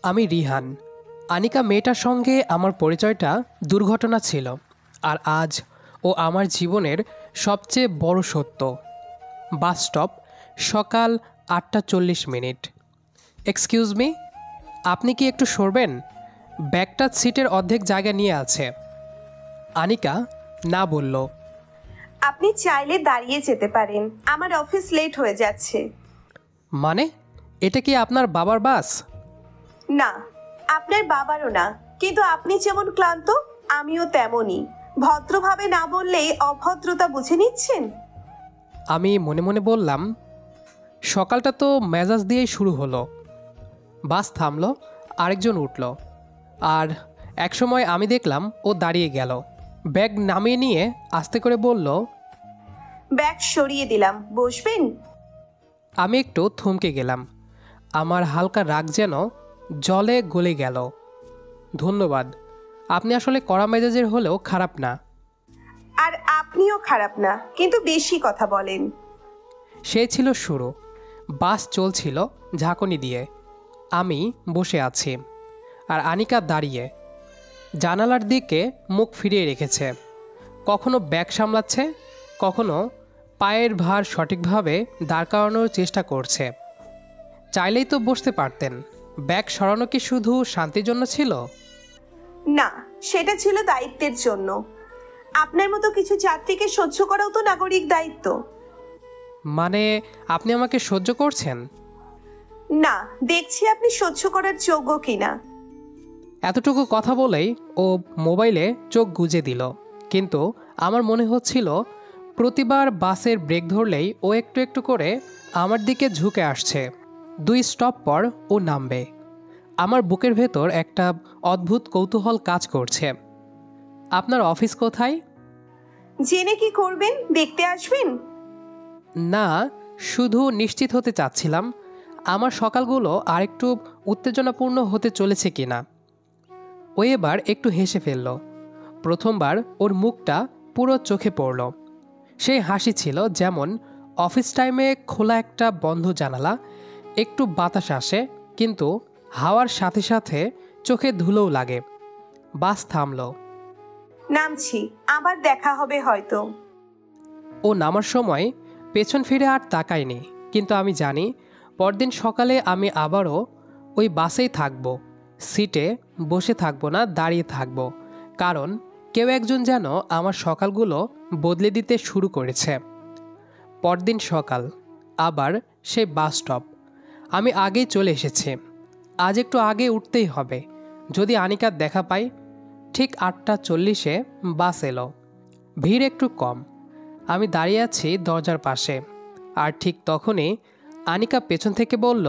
আমি রিহান। আনিকা মেয়েটার সঙ্গে আমার পরিচয়টা দুর্ঘটনা ছিল, আর আজ ও আমার জীবনের সবচেয়ে বড় সত্য। বাস স্টপ, সকাল ৮টা ৪০ মিনিট। এক্সকিউজ মি, আপনি কি একটু সরবেন? ব্যাগটা সিটের অর্ধেক জায়গা নিয়ে আছে। আনিকা না বলল। আপনি চাইলে দাঁড়িয়ে যেতে পারেন, আমার অফিস লেট হয়ে যাচ্ছে। মানে, এটা কি আপনার বাবার বাস? না, আপনার বাবারও না, কিন্তু আপনি যেমন ক্লান্ত আমিও তেমনই। ভদ্রভাবে না বললেই অভদ্রতা বুঝে নিচ্ছেন। আমি মনে মনে বললাম, সকালটা তো মেজাজ দিয়েই শুরু হলো। বাস থামলো, আরেকজন উঠল, আর একসময় আমি দেখলাম ও দাঁড়িয়ে গেল। ব্যাগ নামিয়ে নিয়ে আস্তে করে বলল, ব্যাগ সরিয়ে দিলাম, বসবেন? আমি একটু থমকে গেলাম। আমার হালকা রাগ যেন জলে গলে গেল। ধন্যবাদ, আপনি আসলে কড়া মেজাজের হলেও খারাপ না। আর আপনিও খারাপ না, কিন্তু বেশি কথা বলেন। সে ছিল শুরু। বাস চলছিল ঝাঁকুনি দিয়ে। আমি বসে আছি, আর আনিকা দাঁড়িয়ে জানালার দিকে মুখ ফিরিয়ে রেখেছে। কখনো ব্যাগ সামলাচ্ছে, কখনো পায়ের ভার সঠিকভাবে দাঁড় করানোর চেষ্টা করছে। চাইলেই তো বসতে পারতেন। ব্যাগ সরানো কি শুধু শান্তির জন্য ছিল? না, সেটা ছিল দায়িত্বের জন্য। আপনার মতো কিছু যাত্রীকে সহ্য করাও তো নাগরিক দায়িত্ব। মানে, আপনি আমাকে সহ্য করছেন? না, দেখছি আপনি সহ্য করার যোগ্য কিনা। এতটুকু কথা বলেই ও মোবাইলে চোখ গুজে দিল। কিন্তু আমার মনে হচ্ছিল, প্রতিবার বাসের ব্রেক ধরলেই ও একটু একটু করে আমার দিকে ঝুঁকে আসছে। 2 স্টপ পর ও নামবে। আমার বুকের ভেতর একটা অদ্ভুত কৌতূহল কাজ করছে। আপনার অফিস কোথায়? জেনে কি করবেন? দেখতে আসবেন? না, শুধু নিশ্চিত হতে চাচ্ছিলাম আমার সকালগুলো আরেকটু উত্তেজনাপূর্ণ হতে চলেছে কিনা। ও এবার একটু হেসে ফেলল। প্রথমবার ওর মুখটা পুরো চোখে পড়ল। সেই হাসি ছিল যেমন অফিস টাইমে খোলা একটা বন্ধ জানালা, একটু বাতাস আসে, কিন্তু হাওয়ার সাথে সাথে চোখে ধুলোও লাগে। বাস থামল। নামছি, আবার দেখা হবে হয়তো। ও নামার সময় পেছন ফিরে আর তাকায়নি, কিন্তু আমি জানি পরদিন সকালে আমি আবারও ওই বাসেই থাকবো। সিটে বসে থাকবো না, দাঁড়িয়ে থাকবো। কারণ কেউ একজন যেন আমার সকালগুলো বদলে দিতে শুরু করেছে। পরদিন সকাল, আবার সেই বাস স্টপ। আমি আগেই চলে এসেছি। আজ একটু আগে উঠতেই হবে, যদি আনিকার দেখা পাই। ঠিক 8টা 40-এ বাস এলো। ভিড় একটু কম। আমি দাঁড়িয়ে আছি দরজার পাশে, আর ঠিক তখনই আনিকা পেছন থেকে বলল,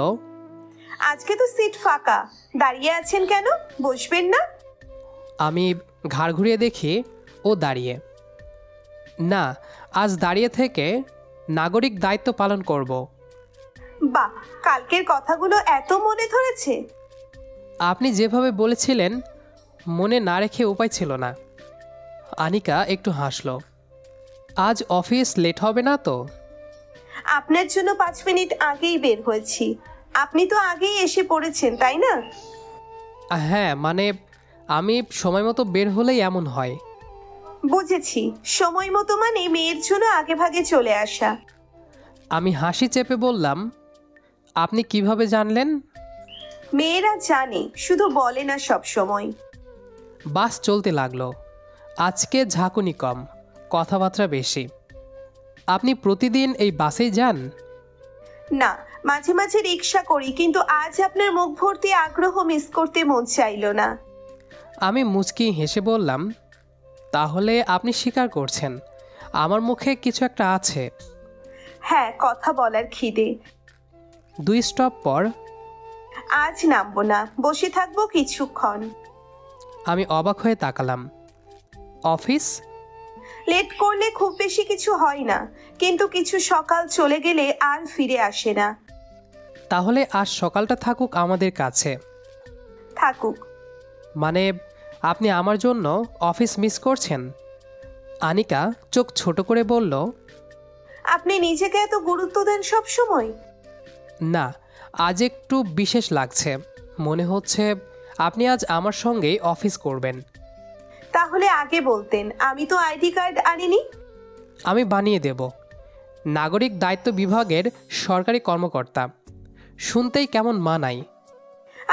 আজকে তো সিট ফাঁকা, দাঁড়িয়ে আছেন কেন? বসবেন না? আমি ঘাড় ঘুরিয়ে দেখি ও দাঁড়িয়ে। না, আজ দাঁড়িয়ে থেকে নাগরিক দায়িত্ব পালন করব। বাহ, কালকের কথাগুলো এত মনে ধরেছে। আপনি যেভাবে বলেছিলেন, মনে না রেখে উপায় ছিল না। আনিকা একটু হাসল। আজ অফিস লেট হবে না তো? আপনার জন্য 5 মিনিট আগেই বের হয়েছি। আপনি তো আগেই এসে পড়েছেন, তাই না? হ্যাঁ, মানে আমি সময় মতো বের হলেই এমন হয়। বুঝেছি, সময় মতো মানে মেয়ের জন্য আগে ভাগে চলে আসা। আমি হাসি চেপে বললাম, আপনি কিভাবে জানলেন? মেয়েরা জানে, শুধু বলে না সব সময়। বাস চলতে লাগলো। আজকে ঝাঁকুনি কম, কথাবার্তা বেশি। আপনি প্রতিদিন এই বাসেই যান? না, মাঝে মাঝে রিক্সা করি, কিন্তু আজ আপনার মুখ ভর্তি আগ্রহ মিস করতে মন চাইল না। আমি মুচকি হেসে বললাম, তাহলে আপনি স্বীকার করছেন আমার মুখে কিছু একটা আছে? হ্যাঁ, কথা বলার খিদে। 2 স্টপ পর আজ নামবো না, বসে থাকবো কিছুক্ষণ। আমি অবাক হয়ে তাকালাম। অফিস? লেট করলে খুব বেশি কিছু হয় না, কিন্তু কিছু সকাল চলে গেলে আর ফিরে আসে না। তাহলে আজ সকালটা থাকুক আমাদের কাছে। থাকুক। মানে, আপনি আমার জন্য অফিস মিস করছেন? আনিকা চোখ ছোট করে বলল, আপনি নিজেকে এত গুরুত্ব দেন সব সময়? না, আজ একটু বিশেষ লাগছে। মনে হচ্ছে আপনি আজ আমার সঙ্গেই অফিস করবেন। তাহলে আগে বলতেন, আমি তো আইডি কার্ড আনিনি। আমি বানিয়ে দেব। নাগরিক দায়িত্ব বিভাগের সরকারি কর্মকর্তা, শুনতেই কেমন মানায়।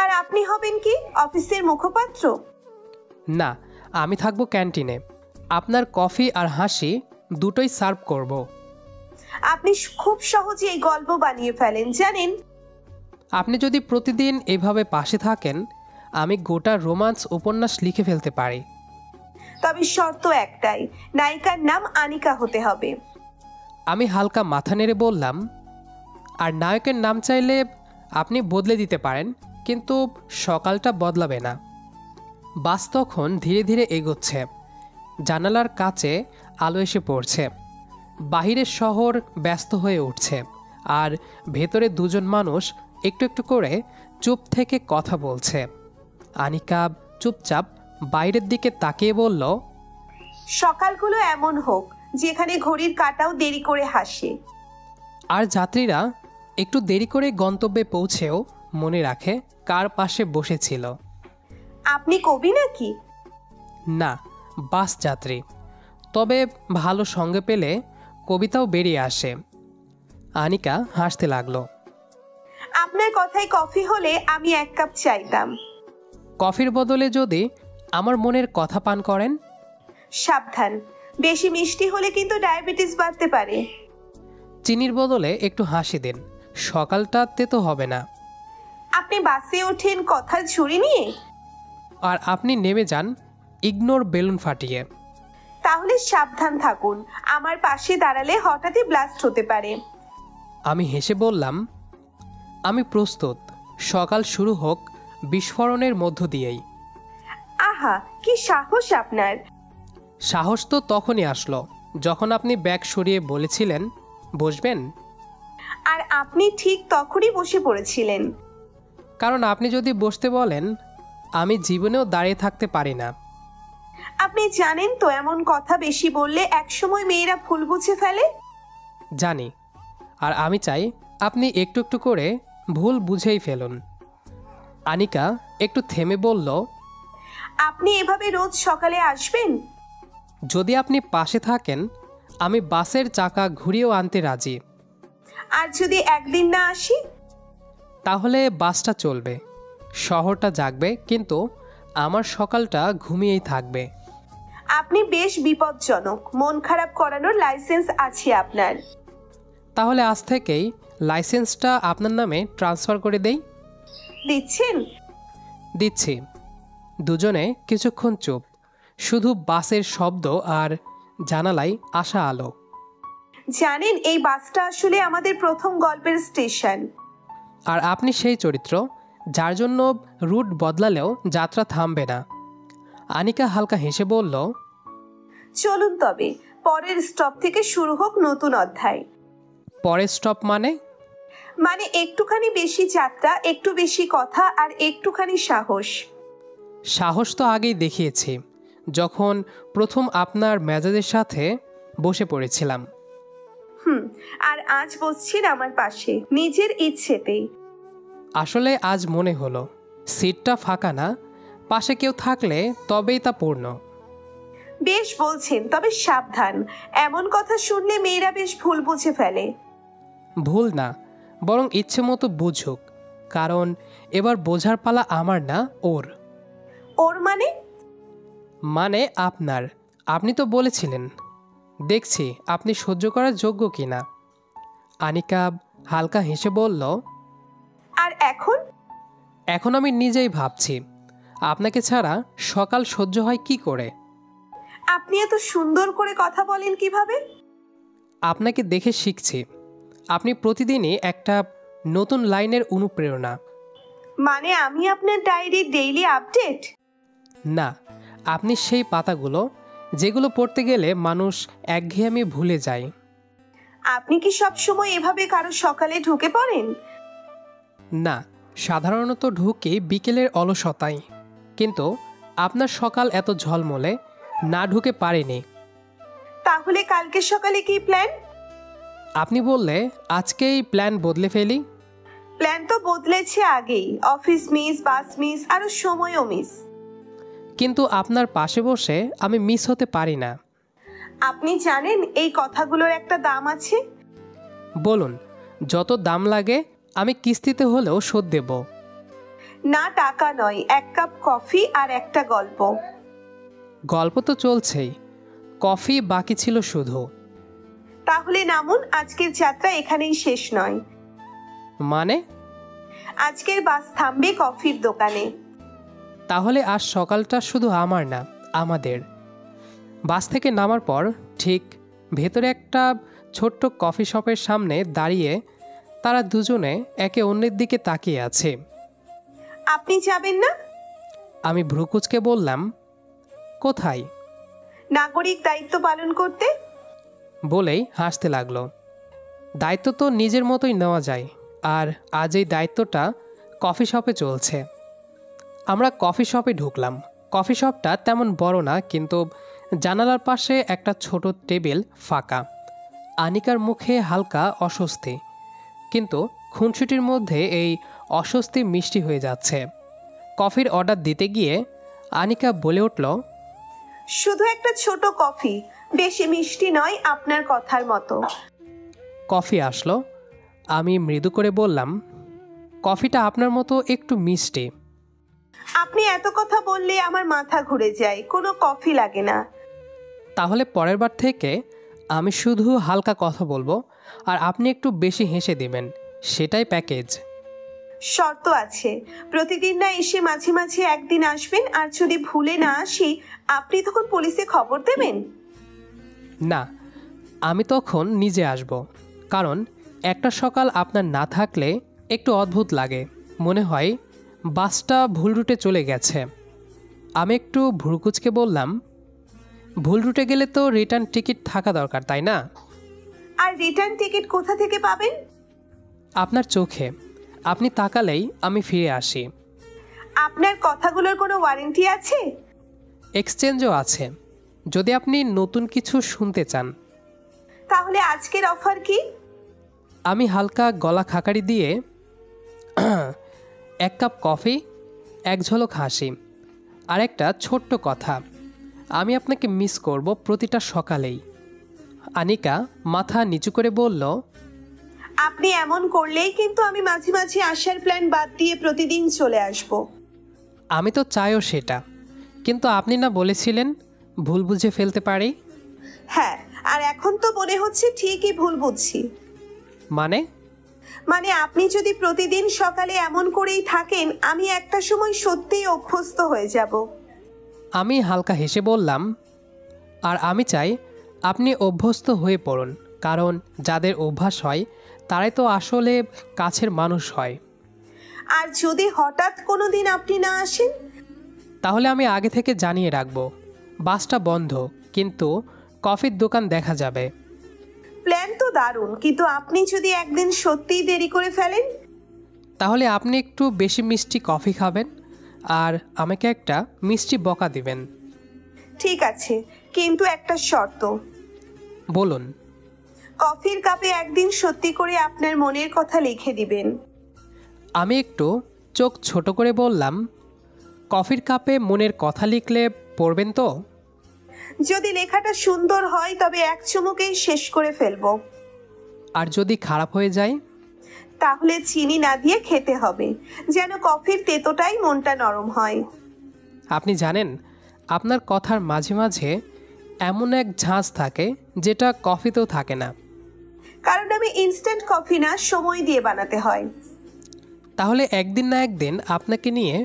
আর আপনি হবেন কি, অফিসের মুখপাত্র? না, আমি থাকবো ক্যান্টিনে। আপনার কফি আর হাসি দুটোই সার্ভ করব। আপনি খুব সহজে এই গল্প বানিয়ে ফেলেন জানেন। আপনি যদি প্রতিদিন এভাবে পাশে থাকেন, আমি গোটা রোমান্স উপন্যাস লিখে ফেলতে পারি। তবে শর্ত একটাই, নায়িকার নাম আনিকা হতে হবে। আমি হালকা মাথা নেড়ে বললাম, আর নায়কের নাম চাইলে আপনি বদলে দিতে পারেন, কিন্তু সকালটা বদলাবে না। বাস তখন ধীরে ধীরে এগোচ্ছে। জানালার কাছে আলো এসে পড়ছে। বাহিরের শহর ব্যস্ত হয়ে উঠছে, আর ভেতরে দুজন মানুষ একটু একটু করে চুপ থেকে কথা বলছে। আনিকা চুপচাপ বাইরের দিকে তাকিয়ে বলল, সকালগুলো এমন হোক যেখানে ঘড়ির কাঁটাও দেরি করে হাসে। আর যাত্রীরা একটু দেরি করে গন্তব্যে পৌঁছেও মনে রাখে কার পাশে বসেছিল। আপনি কবি নাকি? না, বাস যাত্রী। তবে ভালো সঙ্গে পেলে কবিতাও বেরিয়ে আসে। আনিকা হাসতে লাগলো। আপনার কথায় কফি হলে আমি 1 কাপ চাইতাম। কফির বদলে যদি আমার মনের কথা পান করেন? সাবধান, বেশি মিষ্টি হলে কিন্তু ডায়াবেটিস বাড়তে পারে। চিনির বদলে একটু হাসি দিন, সকালটা তেতো হবে না। আপনি বাসে ওঠেন কথার ঝুড়ি নিয়ে, আর আপনি নেমে যান ইগনোর বেলুন ফাটিয়ে। তাহলে সাবধান থাকুন, আমার পাশে দাঁড়ালে হঠাৎই ব্লাস্ট হতে পারে। আমি হেসে বললাম, আমি প্রস্তুত। সকাল শুরু হোক বিস্ফোরণের মধ্য দিয়েই। আহা, কি সাহস আপনার! সাহস তো তখনই আসলো যখন আপনি ব্যাগ সরিয়ে বলেছিলেন বসবেন। আর আপনি ঠিক তখনই বসে পড়েছিলেন। কারণ আপনি যদি বসতে বলেন, আমি জীবনেও দাঁড়িয়ে থাকতে পারি না। আপনি জানেন তো, এমন কথা বেশি বললে একসময় মেয়েরা ভুল বুঝে ফেলে। জানি, আর আমি চাই আপনি একটু একটু করে ভুল বুঝেই ফেলুন। আনিকা একটু থেমে বলল, আপনি এভাবে রোজ সকালে আসবেন? যদি আপনি পাশে থাকেন, আমি বাসের চাকা ঘুরিয়েও আনতে রাজি। আর যদি একদিন না আসি? তাহলে বাসটা চলবে, শহরটা জাগবে, কিন্তু আমার সকালটা ঘুমিয়েই থাকবে। আপনি বেশ বিপজ্জনক, মন খারাপ করানোর লাইসেন্স আছে আপনার। তাহলে আজ থেকেই লাইসেন্সটা আপনার নামে ট্রান্সফার করে দেই। দিচ্ছেন? দিচ্ছি। দুজনে কিছুক্ষণ চুপ, শুধু বাসের শব্দ আর জানালায় আসা আলো। জানেন, এই বাসটা আসলে আমাদের প্রথম গল্পের স্টেশন। আর আপনি সেই চরিত্র যার জন্য রুট বদলালেও যাত্রা থামবে না। আনিকা হালকা হেসে বলল, চলুন তবে, পরের স্টপ থেকে শুরু হোক নতুন অধ্যায়। পরের স্টপ মানে? মানে একটুখানি বেশি যাত্রা, একটু বেশি কথা, আর একটুখানি সাহস। সাহস তো আগেই দেখিয়েছি, যখন প্রথম আপনার মেজাজের সাথে বসে পড়েছিলাম। আর আজ বসছেন আমার পাশে নিজের ইচ্ছেতেই। আসলে আজ মনে হলো সিটটা ফাঁকা না, পাশে কেউ থাকলে তবেই তা পূর্ণ। বেশ বলছেন, তবে সাবধান, এমন কথা শুনলে মেয়েরা বেশ ভুল বুঝে ফেলে। ভুল না, বরং ইচ্ছে মতো বুঝুক, কারণ এবার বোঝার পালা আমার না, ওর। ওর মানে? মানে আপনার। আপনি তো বলেছিলেন, দেখছি আপনি সহ্য করার যোগ্য কিনা। আনিকা হালকা হেসে বলল, আর এখন? এখন আমি নিজেই ভাবছি আপনাকে ছাড়া সকাল সহ্য হয় কি করে। আপনি এত সুন্দর করে কথা বলেন কিভাবে? আপনাকে দেখে শিখছি। আপনি প্রতিদিনই একটা নতুন লাইনের অনুপ্রেরণা। মানে আমি আপনার ডায়েরির ডেইলি আপডেট? না, আপনি সেই পাতাগুলো যেগুলো পড়তে গেলে মানুষ একঘেয়েমি ভুলে যায়। আপনি কি সব সময় এভাবে কারো সকালে ঢুকে পড়েন? না, সাধারণত ঢুকি বিকেলের অলসতায়, কিন্তু আপনার সকাল এত ঝলমলে না ঢুকে পারেনি। তাহলে কালকে সকালে কি প্ল্যান? আপনি বললে আজকেই প্ল্যান বদলে ফেলি। প্ল্যান তো বদলেছে আগেই, অফিস মিস, বাস মিস, আরো সময়ও মিস। কিন্তু আপনার পাশে বসে আমি মিস হতে পারি না। আপনি জানেন এই কথাগুলোর একটা দাম আছে? বলুন, যত দাম লাগে আমি কিস্তিতে হলেও শোধ দেব। না, টাকা নয়, 1 কাপ কফি আর একটা গল্প। গল্প তো চলছেই, কফি বাকি ছিল শুধু। তাহলে নামুন, আজকের যাত্রা এখানেই শেষ নয়। মানে? আজকের বাস থামবে কফির দোকানে। তাহলে আজ সকালটা শুধু আমার না, আমাদের। বাস থেকে নামার পর ঠিক ভেতরে একটা ছোট্ট কফি শপের সামনে দাঁড়িয়ে তারা দুজনে একে অন্যের দিকে তাকিয়ে আছে। আপনি যাবেন না? আমি ভ্রুকুচকে বললাম, কোথায়? নাগরিক দায়িত্ব পালন করতে। বলেই হাসতে লাগলো। দায়িত্ব তো নিজের মতোই নেওয়া যায়, আর আজ এই দায়িত্বটা কফি শপে চলছে। আমরা কফি শপে ঢুকলাম। কফি শপটা তেমন বড় না, কিন্তু জানালার পাশে একটা ছোট টেবিল ফাঁকা। আনিকার মুখে হালকা অস্বস্তি, কিন্তু খুনসুটির মধ্যে এই অস্বস্তি মিষ্টি হয়ে যাচ্ছে। কফির অর্ডার দিতে গিয়ে আনিকা বলে উঠল, শুধু একটা ছোট কফি, বেশি মিষ্টি নয়, আপনার কথার মতো। কফি আসলো। আমি মৃদু করে বললাম, কফিটা আপনার মতো একটু মিষ্টি। আপনি এত কথা বললে আমার মাথা ঘুরে যায়, কোনো কফি লাগে না। তাহলে পরের বার থেকে আমি শুধু হালকা কথা বলবো, আর আপনি একটু বেশি হেসে দিবেন, সেটাই প্যাকেজ। শর্ত আছে, প্রতিদিন না এসে মাঝে মাঝে একদিন আসবেন, আর যদি ভুলে না আসি আপনি তখন পুলিশে খবর দেবেন। না, আমি তখন নিজে আসব, কারণ একটা সকাল আপনার না থাকলে একটু অদ্ভুত লাগে, মনে হয় বাসটা ভুল রুটে চলে গেছে। আমি একটু ভ্রুকুচকে বললাম, ভুল রুটে গেলে তো রিটার্ন টিকিট থাকা দরকার, তাই না? আর রিটার্ন টিকিট কোথা থেকে পাবেন? আপনার চোখে, আপনি তাকালেই আমি ফিরে আসি। আপনার কথাগুলোর কোনো ওয়ারেন্টি আছে? এক্সচেঞ্জও আছে, যদি আপনি নতুন কিছু শুনতে চান। তাহলে আজকের অফার কি? আমি হালকা গলা খাকারি দিয়ে 1 কাপ কফি, 1 ঝলক হাসি, আর একটা ছোট্ট কথা, আমি আপনাকে মিস করব প্রতিটা সকালেই। আনিকা মাথা নিচু করে বলল, আপনি এমন করলেই কিন্তু আমি মাঝে মাঝে আসার প্ল্যান বাদ দিয়ে প্রতিদিন চলে আসব। আমি তো চাইও সেটা, কিন্তু আপনি না বলেছিলেন ভুল বুঝে ফেলতে পারি? হ্যাঁ, আর এখন তো মনে হচ্ছে ঠিকই ভুল বুঝছি। মানে? মানে আপনি যদি প্রতিদিন সকালে এমন করেই থাকেন, আমি একটা সময় সত্যিই অভ্যস্ত হয়ে যাব। আমি হালকা হেসে বললাম, আর আমি চাই আপনি অভ্যস্ত হয়ে পড়ুন, কারণ যাদের অভ্যাস হয় তারাই তো আসলে কাছের মানুষ হয়। আর যদি হঠাৎ কোনো দিন আপনি না আসেন? তাহলে আমি আগে থেকে জানিয়ে রাখব, বাসটা বন্ধ, কিন্তু কফির দোকান দেখা যাবে। প্ল্যান তো দারুণ, কিন্তু আপনি যদি একদিন সত্যিই দেরি করে ফেলেন? তাহলে আপনি একটু বেশি মিষ্টি কফি খাবেন, আর আমাকে একটা মিষ্টি বকা দিবেন। ঠিক আছে, কিন্তু একটা শর্ত। বলুন। কফির কাপে একদিন সত্যি করে আপনার মনের কথা লিখে দিবেন। আমি একটু চোখ ছোট করে বললাম, কফির কাপে মনের কথা লিখলে পড়বেন তো? যদি লেখাটা সুন্দর হয় তবে এক চুমুকেই শেষ করে ফেলবো। আর যদি খারাপ হয়ে যায়? তাহলে চিনি না দিয়ে খেতে হবে, যেন কফির তেতোটাই মনটা নরম হয়। আপনি জানেন, আপনার কথার মাঝে মাঝে এমন এক ঝাঁজ থাকে যেটা কফিতেও থাকে না। কারণ আমি ইনস্ট্যান্ট কফি না, সময় দিয়ে বানাতে হয়। তাহলে একদিন না একদিন আপনাকে নিয়ে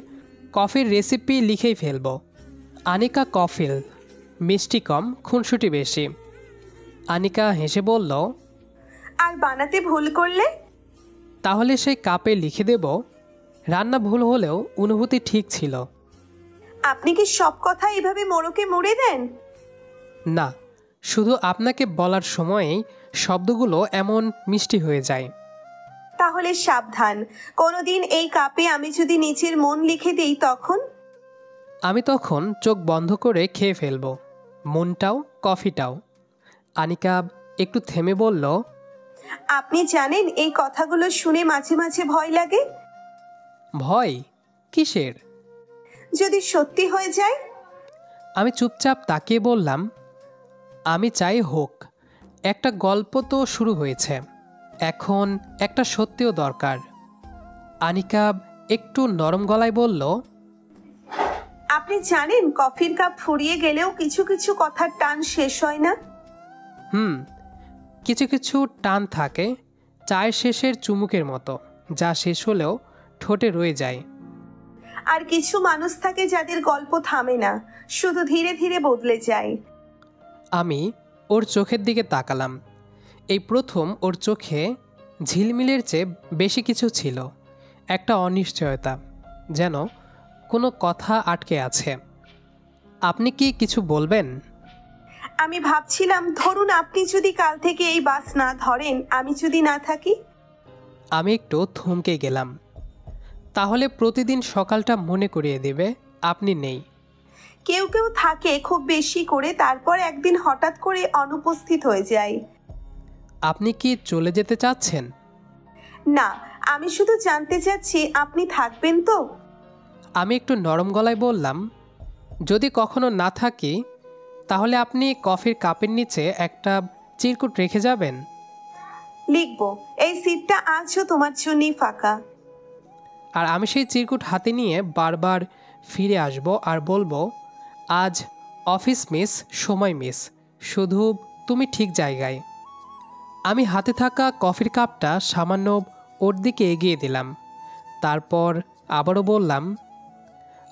কফির রেসিপি লিখেই ফেলবো। আনিকা কফিল, মিষ্টি কম, খুনসুটি বেশি। আনিকা হেসে বলল, আর বানাতে ভুল করলে? তাহলে সেই কাপে লিখে দেব, রান্না ভুল হলেও অনুভূতি ঠিক ছিল। আপনি কি সব কথা এভাবে মোড়কে মুড়ে দেন? না, শুধু আপনাকে বলার সময়েই শব্দগুলো এমন মিষ্টি হয়ে যায়। তাহলে সাবধান, কোনোদিন এই কাপে আমি যদি নিচের মন লিখে দিই তখন? আমি তখন চোখ বন্ধ করে খেয়ে ফেলবো, মনটাও কফিটাও। আনিকা একটু থেমে বলল, আপনি জানেন এই কথাগুলো শুনে মাঝে মাঝে ভয় লাগে। ভয়? কিসের? যদি সত্যি হয়ে যায়। আমি চুপচাপ তাকিয়ে বললাম, আমি চাই হোক। একটা গল্প তো শুরু হয়েছে, এখন একটা সত্যিও দরকার। আনিকা একটু নরম গলায় বলল, আপনি জানেন কফির কাপ ফুরিয়ে গেলেও কিছু কিছু কথার টান শেষ হয় না। হুম, কিছু কিছু টান থাকে চায়ের শেষের চুমুকের মতো, যা শেষ হলেও ঠোঁটে রয়ে যায়। আর কিছু মানুষ থাকে যাদের গল্প থামে না, শুধু ধীরে ধীরে বদলে যায়। আমি ওর চোখের দিকে তাকালাম। এই প্রথম ওর চোখে ঝিলমিলের চেয়ে বেশি কিছু ছিল, একটা অনিশ্চয়তা, যেন কোনো কথা আটকে আছে। আপনি কি কিছু বলবেন? আমি ভাবছিলাম, ধরুন আপনি যদি কাল থেকে এই বাস না ধরেন, আমি যদি না থাকি। আমি একটু থমকে গেলাম। তাহলে প্রতিদিন সকালটা মনে করিয়ে দেবে আপনি নেই। কেউ কেউ থাকে খুব বেশি করে, তারপর একদিন হঠাৎ করে অনুপস্থিত হয়ে যায়। আপনি কি চলে যেতে চাচ্ছেন? না, আমি শুধু জানতে চাচ্ছি আপনি থাকবেন তো। আমি একটু নরম গলায় বললাম, যদি কখনো না থাকি তাহলে আপনি কফির কাপের নিচে একটা চিরকুট রেখে যাবেন। লিখবো, এই সিটটা আজও তোমার জন্যই ফাঁকা। আর আমি সেই চিরকুট হাতে নিয়ে বারবার ফিরে আসব আর বলবো, আজ অফিস মিস, সময় মিস, শুধু তুমি ঠিক জায়গায়। আমি হাতে থাকা কফির কাপটা সামান্য ওর দিকে এগিয়ে দিলাম। তারপর আবারও বললাম,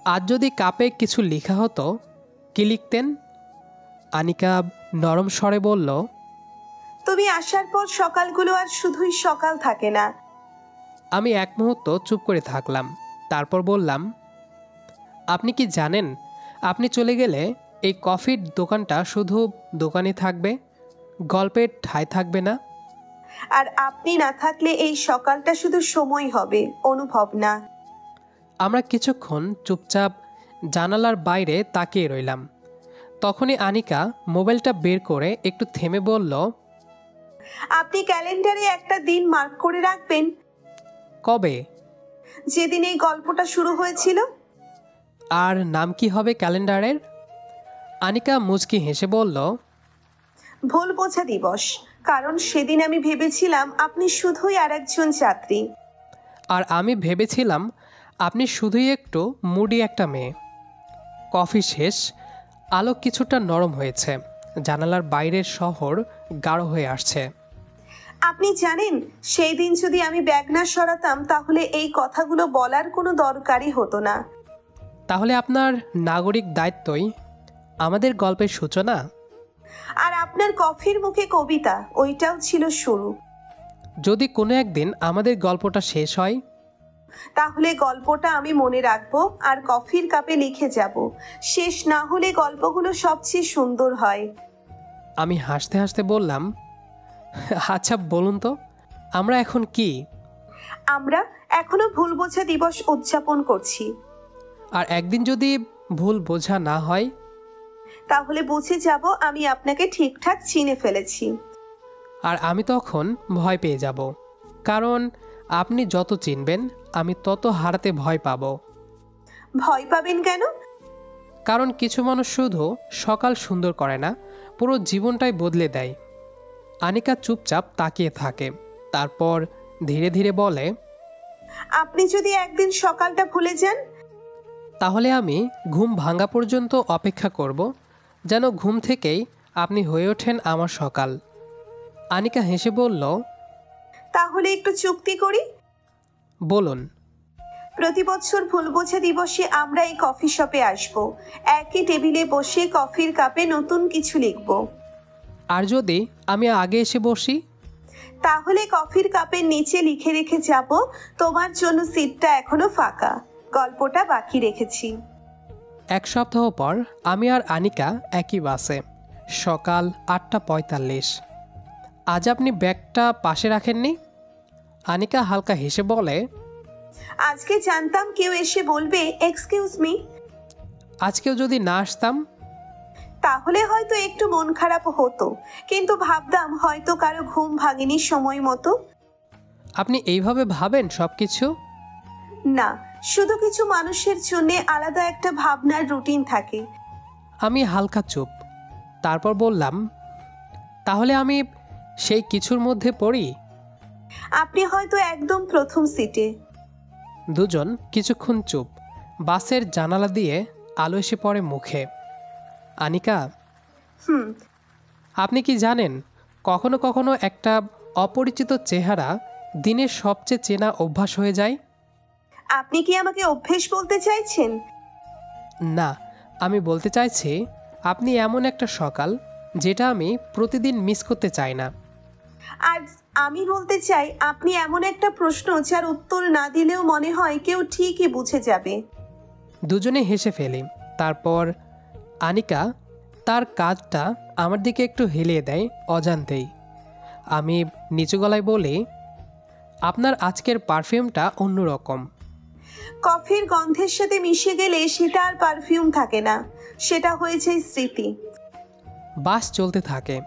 আজ যদি কাপে কিছু লেখা হতো, কি লিখতেন? আনিকা নরম স্বরে বলল, তুমি আসার পর সকালগুলো আর শুধুই সকাল থাকে না। আমি এক মুহূর্ত চুপ করে থাকলাম। তারপর বললাম, আপনি কি জানেন, আপনি চলে গেলে এই কফির দোকানটা শুধু দোকানে থাকবে, গল্পের ঠাঁই থাকবে না। আর আপনি না থাকলে এই সকালটা শুধু সময় হবে, অনুভব না। আমরা কিছুক্ষণ চুপচাপ জানালার বাইরে তাকিয়ে রইলাম। তখনই আনিকা মোবাইলটা বের করে একটু থেমে বলল, আপনি ক্যালেন্ডারে একটা দিন মার্ক করে রাখবেন, কবে? যেদিন এই গল্পটা শুরু হয়েছিল। আর নাম কি হবে ক্যালেন্ডারের? আনিকা মুচকি হেসে বলল, ভুল বোঝা দিবস। কারণ সেদিন আমি ভেবেছিলাম আপনি শুধুই আর একজন যাত্রী। আর আমি ভেবেছিলাম আপনি শুধুই একটু মুডি একটা মেয়ে। কফি শেষ, আলো কিছুটা নরম হয়েছে, জানালার বাইরের শহর গাঢ় হয়ে আসছে। আপনি জানেন, সেই দিন যদি আমি ব্যাগ না সরাতাম তাহলে এই কথাগুলো বলার কোনো দরকারই হতো না। তাহলে আপনার নাগরিক দায়িত্বই আমাদের গল্পের সূচনা। আর আপনার কফির মুখে কবিতা, ওইটাও ছিল শুরু। যদি কোনো একদিন আমাদের গল্পটা শেষ হয়, তাহলে গল্পটা আমি মনে রাখবো আর কফির কাপে লিখে যাব। শেষ না হলে গল্পগুলো সবচেয়ে সুন্দর হয়। আমি হাসতে হাসতে বললাম, আচ্ছা বলুন তো, আমরা এখন কি? আমরা এখনো ভুল বোঝা দিবস উদযাপন করছি। আর একদিন যদি ভুল বোঝা না হয়, তাহলে বুঝে যাব আমি আপনাকে ঠিকঠাক চিনে ফেলেছি। আর আমি তখন ভয় পেয়ে যাব, কারণ আপনি যত চিনবেন আমি তত হারাতে ভয় পাব। ভয় পাবেন কেন? কারণ কিছু মানুষ শুধু সকাল সুন্দর করে না, পুরো জীবনটাই বদলে দেয়। আনিকা চুপচাপ তাকিয়ে থাকে, তারপর ধীরে ধীরে বলে, আপনি যদি একদিন সকালটা ভুলে যান, তাহলে আমি ঘুম ভাঙা পর্যন্ত অপেক্ষা করব, যেন ঘুম থেকেই আপনি হয়ে ওঠেন আমার সকাল। আনিকা হেসে বলল, তাহলে একটু চুক্তি করি। বলুন। প্রতি বছর ভুল বোঝা দিবসে আমরা এই কফি শপে আসব, একই টেবিলে বসে কফির কাপে নতুন কিছু লিখব। আর যদি আমি আগে এসে বসি? তাহলে কফির কাপের নিচে লিখে রেখে যাব, তোমার জন্য সিটটা এখনো ফাঁকা, গল্পটা বাকি রেখেছি। এক সপ্তাহ পর আমি আর আনিকা একই বাসে, সকাল 8:45। আজ আপনি ব্যাগটা পাশে রাখেননি? আনিকা হালকা হেসে বলে, আজকে জানতাম কেউ এসে বলবে এক্সকিউজ মি। আজকেও যদি না আসতাম? তাহলে হয়তো একটু মন খারাপ হতো, কিন্তু ভাবতাম হয়তো কারো ঘুম ভাঙেনি সময় মতো। আপনি এইভাবে ভাবেন সব কিছু? না, শুধু কিছু মানুষের জন্য আলাদা একটা ভাবনার রুটিন থাকে। আমি হালকা চুপ। তারপর বললাম, তাহলে আমি সেই কিছুর মধ্যে পড়ি? আপনি হয়তো একদম প্রথম সিটে। দুজন কিছুক্ষণ চুপ। বাসের জানালা দিয়ে আলো এসে পড়ে মুখে। আনিকা, হুম। আপনি কি জানেন, কখনো কখনো একটা অপরিচিত চেহারা দিনের সবচেয়ে চেনা অভ্যাস হয়ে যায়? আপনি কি আমাকে অভ্যেস বলতে চাইছেন? না, আমি বলতে চাইছি আপনি এমন একটা সকাল যেটা আমি প্রতিদিন মিস করতে চাই না। আর আমি বলতে চাই আপনি এমন একটা প্রশ্ন যার উত্তর না দিলেও মনে হয় কেউ ঠিকই বুঝে যাবে। দুজনে হেসে ফেলি। তারপর আনিকা তার কাঁধটা আমার দিকে একটু হেলিয়ে দেয় অজান্তেই। আমি নিচু গলায় বলি, আপনার আজকের পারফিউমটা অন্যরকম। কফির গন্ধের সাথে মিশে গেলে সেটা আর পারফিউম থাকে না, সেটা হয়ে যায় স্মৃতি। বাস চলতে থাকে।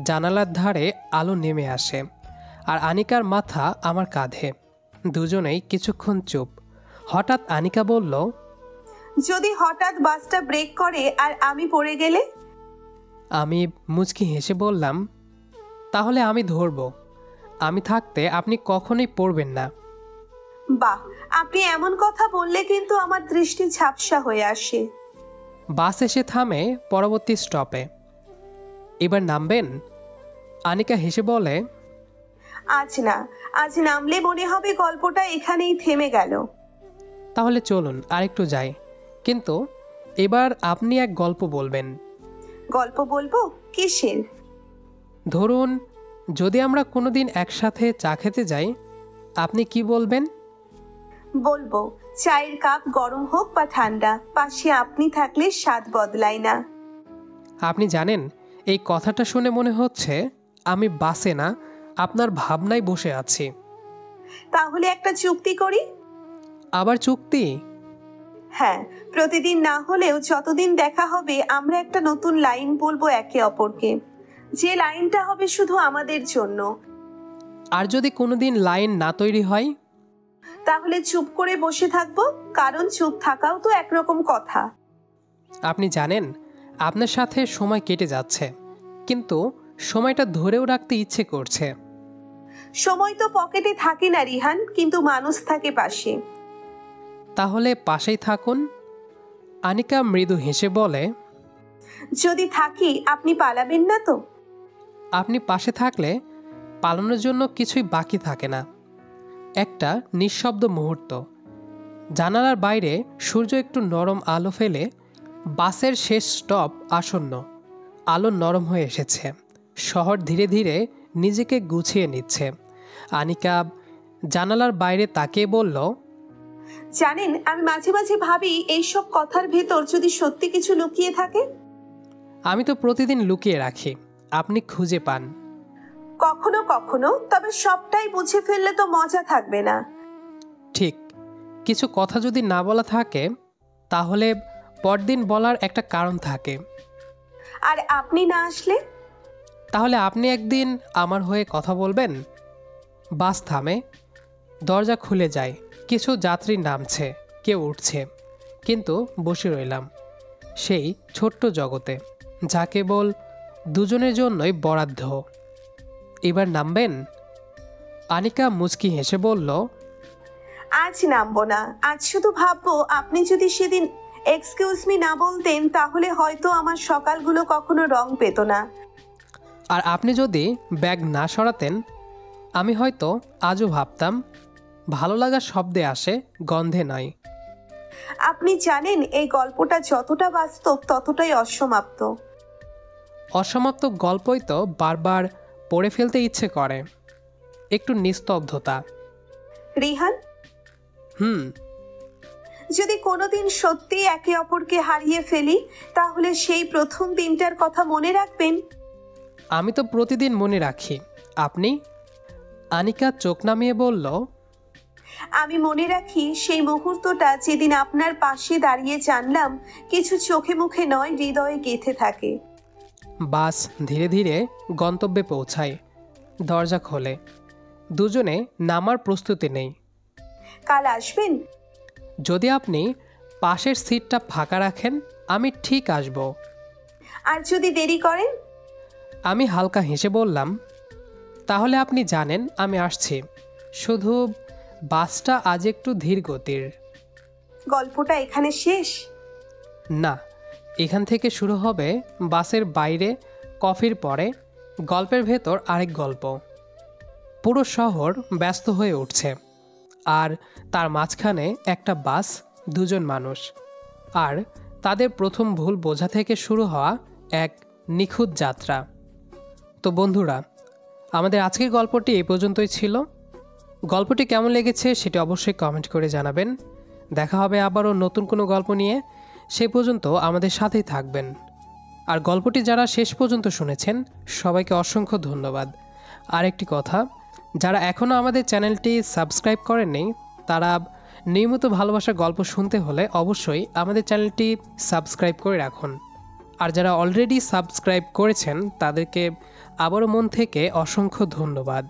জানালার ধারে আলো নেমে আসে আর আনিকার মাথা আমার কাঁধে। দুজনেই কিছুক্ষণ চুপ। হঠাৎ আনিকা বলল, যদি হঠাৎ বাসটা ব্রেক করে আর আমি পড়ে গেলে? আমি মুচকি হেসে বললাম, তাহলে আমি ধরব। আমি থাকতে আপনি কখনোই পড়বেন না। বাহ, আপনি এমন কথা বললে কিন্তু আমার দৃষ্টি ঝাপসা হয়ে আসে। বাস এসে থামে পরবর্তী স্টপে। এবার নামবেন? আনিকা হেসে বলে, আজ না, আজ নামলে মনে হবে গল্পটা এখানেই থেমে গেল। তাহলে চলুন আরেকটু যাই, কিন্তু এবার আপনি এক গল্প বলবেন। গল্প বলবো? কিসের? ধরুন, যদি আমরা কোনোদিন একসাথে চা খেতে যাই, আপনি কি বলবেন? বলবো, চায়ের কাপ গরম হোক বা ঠান্ডা, পাশে আপনি থাকলে স্বাদ বদলায় না। আপনি জানেন, এই কথাটা শুনে মনে হচ্ছে আমি বাসে না, আপনার ভাবনায় বসে আছি। তাহলে একটা চুক্তি করি। আবার চুক্তি? হ্যাঁ, প্রতিদিন না হলেও যতদিন দেখা হবে আমরা একটা নতুন লাইন বলবো একে অপরকে, যে লাইনটা হবে শুধু আমাদের জন্য। আর যদি কোনোদিন লাইন না তৈরি হয়? তাহলে চুপ করে বসে থাকবো, কারণ চুপ থাকাও তো একরকম কথা। আপনি জানেন, আপনার সাথে সময় কেটে যাচ্ছে, কিন্তু সময়টা ধরেও রাখতে ইচ্ছে করছে। সময় তো পকেটে থাকে না রিহান, কিন্তু মানুষ থাকে পাশে। তাহলে পাশেই থাকুন। আনিকা মৃদু হেসে বলে, যদি থাকি আপনি পালাবেন না তো? আপনি পাশে থাকলে পালানোর জন্য কিছুই বাকি থাকে না। একটা নিঃশব্দ মুহূর্ত। জানালার বাইরে সূর্য একটু নরম আলো ফেলে। বাসের শেষ স্টপ আসন্ন। আলো নরম হয়ে এসেছে। শহর ধীরে ধীরে নিজেকে গুছিয়ে নিচ্ছে। আনিকা জানালার বাইরে তাকিয়ে বলল, জানেন, আমি মাঝে মাঝে ভাবি এইসব কথার ভেতর যদি সত্যি কিছু লুকিয়ে থাকে। আমি তো প্রতিদিন লুকিয়ে রাখি, আপনি খুঁজে পান। কখনো কখনো, তবে সবটাই বুঝে ফেললে তো মজা থাকবে না। ঠিক, কিছু কথা যদি না বলা থাকে, তাহলে পরদিন বলার একটা কারণ থাকে। আর আপনি না আসলে? তাহলে আপনি একদিন আমার হয়ে কথা বলবেন। বাস থামে, দরজা খুলে যায়। কিছু যাত্রী নামছে, কেউ উঠছে, কিন্তু বসে রইলাম সেই ছোট্ট জগতে, যা কেবল দুজনের জন্যই বরাদ্দ। এবার নামবেন? আনিকা মুচকি হেসে বলল, আজ নামবো না। আজ শুধু ভাববো, আপনি যদি সেদিন এক্সকিউজ মি না বলতেন তাহলে হয়তো আমার সকালগুলো কখনো রং পেত না। আর আপনি যদি ব্যাগ না সরাতেন, আমি হয়তো আজও ভাবতাম ভালো লাগা শব্দে আসে, গন্ধে নয়। আপনি জানেন, এই গল্পটা যতটা বাস্তব ততটাই অসমাপ্ত। অসমাপ্ত গল্পই তো বারবার পড়ে ফেলতে ইচ্ছে করে। একটু নিস্তব্ধতা। রিহান, হুম। যদি কোনোদিন সত্যি একে অপরকে হারিয়ে ফেলি, তাহলে সেই প্রথম দিনটার কথা মনে রাখবেন? আমি তো প্রতিদিন মনে রাখি। আপনি? আনিকা চোখ নামিয়ে বলল, আমি মনে রাখি সেই মুহূর্তটা যেদিন আপনার পাশে দাঁড়িয়ে জানলাম কিছু চোখে মুখে নয়, হৃদয়ে গেঁথে থাকে। বাস ধীরে ধীরে গন্তব্যে পৌঁছায়। দরজা খোলে। দুজনে নামার প্রস্তুতি নেই। কাল আসবেন? যদি আপনি পাশের সিটটা ফাঁকা রাখেন আমি ঠিক আসব। আর যদি দেরি করেন? আমি হালকা হেসে বললাম, তাহলে আপনি জানেন আমি আসছি, শুধু বাসটা আজ একটু ধীর গতির। গল্পটা এখানে শেষ? না, এখান থেকে শুরু হবে বাসের বাইরে, কফির পরে, গল্পের ভেতর আরেক গল্প। পুরো শহর ব্যস্ত হয়ে উঠছে, আর তার মাঝখানে একটা বাস, দুজন মানুষ, আর তাদের প্রথম ভুল বোঝা থেকে শুরু হওয়া এক নিখুঁত যাত্রা। তো বন্ধুরা, আমাদের আজকের গল্পটি এই পর্যন্তই ছিল। গল্পটি কেমন লেগেছে সেটি অবশ্যই কমেন্ট করে জানাবেন। দেখা হবে আবারও নতুন কোনো গল্প নিয়ে। সে পর্যন্ত আমাদের সাথেই থাকবেন। আর গল্পটি যারা শেষ পর্যন্ত শুনেছেন সবাইকে অসংখ্য ধন্যবাদ। আর একটি কথা, যারা এখনও আমাদের চ্যানেলটি সাবস্ক্রাইব করেননি তারা নিয়মিত ভালোবাসার গল্প শুনতে হলে অবশ্যই আমাদের চ্যানেলটি সাবস্ক্রাইব করে রাখুন। আর যারা অলরেডি সাবস্ক্রাইব করেছেন তাদেরকে আবারও মন থেকে অসংখ্য ধন্যবাদ।